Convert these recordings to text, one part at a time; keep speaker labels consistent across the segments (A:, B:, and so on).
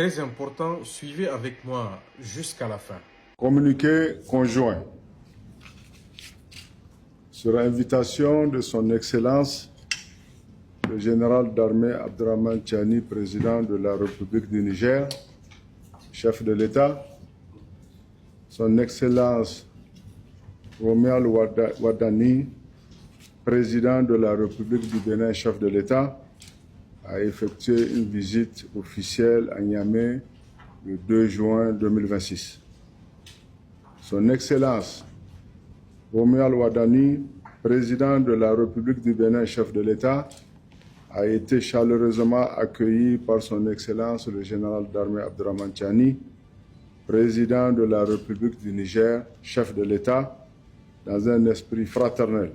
A: très important. Suivez avec moi jusqu'à la fin.
B: Communiqué conjoint. Sur invitation de son Excellence, le général d'armée Abdraman Tiani, président de la République du Niger, chef de l'État, son Excellence Romuald Wadani, président de la République du Bénin, chef de l'État, a effectué une visite officielle à Niamey le 2 juin 2026. Son Excellence Romuald Wadani, président de la République du Bénin, chef de l'État, a été chaleureusement accueilli par son Excellence le général d'armée Abdraman Tiani, président de la République du Niger, chef de l'État, dans un esprit fraternel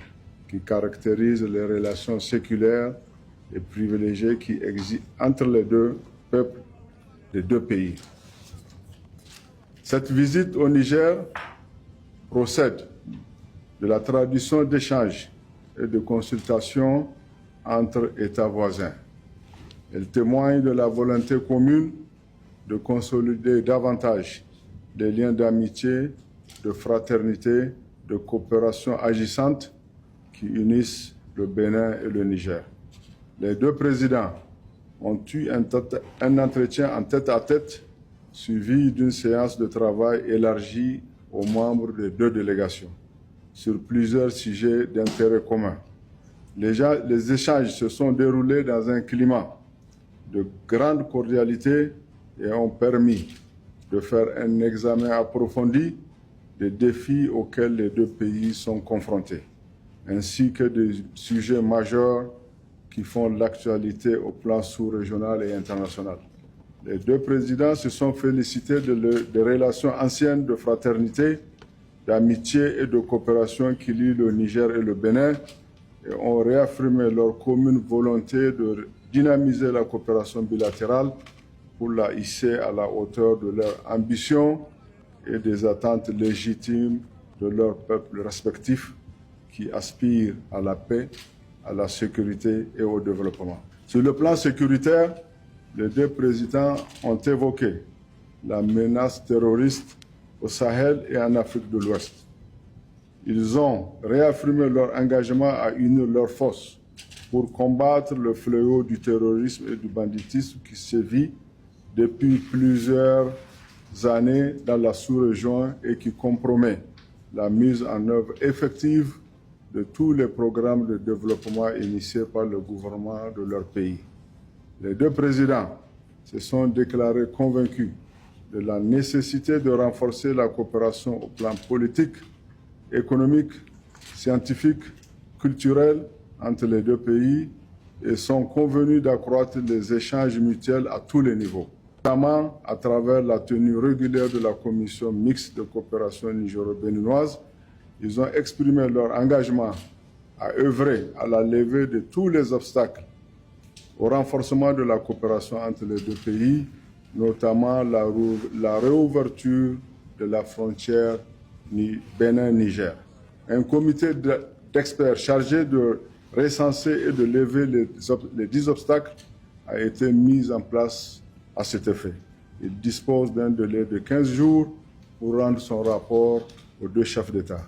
B: qui caractérise les relations séculaires et privilégiées qui existent entre les deux peuples des deux pays. Cette visite au Niger procède de la tradition d'échange et de consultation entre États voisins. Elle témoigne de la volonté commune de consolider davantage les liens d'amitié, de fraternité, de coopération agissante qui unissent le Bénin et le Niger. Les deux présidents ont eu un entretien en tête-à-tête suivi d'une séance de travail élargie aux membres des deux délégations sur plusieurs sujets d'intérêt commun. Les échanges se sont déroulés dans un climat de grande cordialité et ont permis de faire un examen approfondi des défis auxquels les deux pays sont confrontés, ainsi que des sujets majeurs qui font l'actualité au plan sous-régional et international. Les deux présidents se sont félicités des relations anciennes de fraternité, d'amitié et de coopération qui lient le Niger et le Bénin et ont réaffirmé leur commune volonté de dynamiser la coopération bilatérale pour la hisser à la hauteur de leurs ambitions et des attentes légitimes de leurs peuples respectifs qui aspirent à la paix, à la sécurité et au développement. Sur le plan sécuritaire, les deux présidents ont évoqué la menace terroriste au Sahel et en Afrique de l'Ouest. Ils ont réaffirmé leur engagement à unir leurs forces pour combattre le fléau du terrorisme et du banditisme qui sévit depuis plusieurs années dans la sous-région et qui compromet la mise en œuvre effective de tous les programmes de développement initiés par le gouvernement de leur pays. Les deux présidents se sont déclarés convaincus de la nécessité de renforcer la coopération au plan politique, économique, scientifique, culturel entre les deux pays et sont convenus d'accroître les échanges mutuels à tous les niveaux, notamment à travers la tenue régulière de la commission mixte de coopération nigéro-béninoise. Ils ont exprimé leur engagement à œuvrer à la levée de tous les obstacles au renforcement de la coopération entre les deux pays, notamment la réouverture de la frontière Bénin-Niger. Un comité d'experts chargé de recenser et de lever les 10 obstacles a été mis en place à cet effet. Il dispose d'un délai de 15 jours pour rendre son rapport aux deux chefs d'État.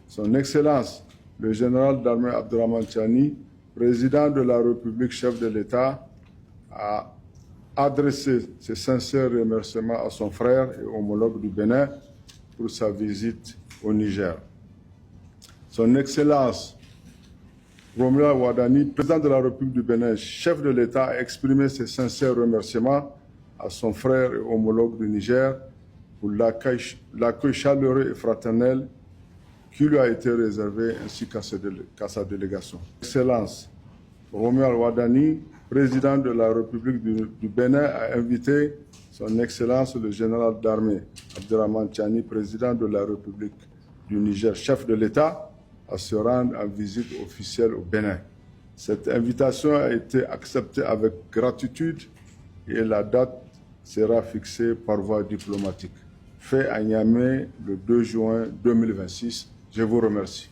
B: Son Excellence, le général d'armée Abdraman Tiani, président de la République, chef de l'État, a adressé ses sincères remerciements à son frère et homologue du Bénin pour sa visite au Niger. Son Excellence Romuald Wadani, président de la République du Bénin, chef de l'État, a exprimé ses sincères remerciements à son frère et homologue du Niger pour l'accueil chaleureux et fraternel qui lui a été réservé ainsi qu'à sa délégation. Excellence Romuald Wadani, président de la République du Bénin, a invité son Excellence le général d'armée Abdraman Tiani, président de la République du Niger, chef de l'État, à se rendre en visite officielle au Bénin. Cette invitation a été acceptée avec gratitude et la date sera fixée par voie diplomatique. Fait à Niamey le 2 juin 2026. Je vous remercie.